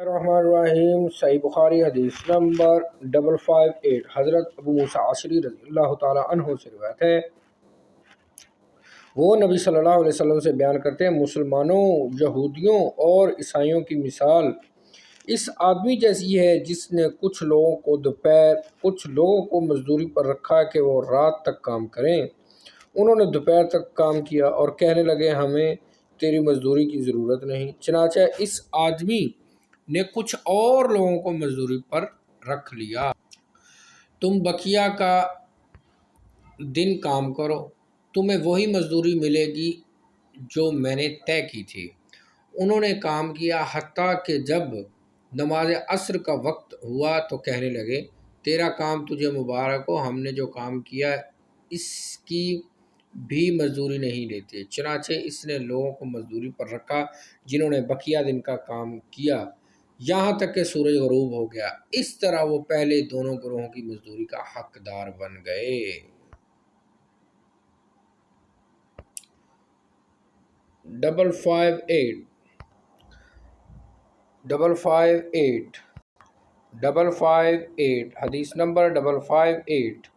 الرحمن الرحیم صحیح بخاری حدیث نمبر 558 حضرت ابو موسیٰ عشری رضی اللہ تعالی عنہ سے روایت ہے، وہ نبی صلی اللہ علیہ وسلم سے بیان کرتے ہیں، مسلمانوں، یہودیوں اور عیسائیوں کی مثال اس آدمی جیسی ہے جس نے کچھ لوگوں کو مزدوری پر رکھا کہ وہ رات تک کام کریں۔ انہوں نے دوپہر تک کام کیا اور کہنے لگے ہمیں تیری مزدوری کی ضرورت نہیں، چنانچہ اس آدمی نے کچھ اور لوگوں کو مزدوری پر رکھ لیا۔ تم بقیہ کا دن کام کرو، تمہیں وہی مزدوری ملے گی جو میں نے طے کی تھی۔ انہوں نے کام کیا حتیٰ کہ جب نماز عصر کا وقت ہوا تو کہنے لگے تیرا کام تجھے مبارک ہو، ہم نے جو کام کیا اس کی بھی مزدوری نہیں لیتے۔ چنانچہ اس نے لوگوں کو مزدوری پر رکھا جنہوں نے بقیہ دن کا کام کیا یہاں تک کہ سورج غروب ہو گیا، اس طرح وہ پہلے دونوں گروہوں کی مزدوری کا حقدار بن گئے۔ 558 حدیث نمبر 558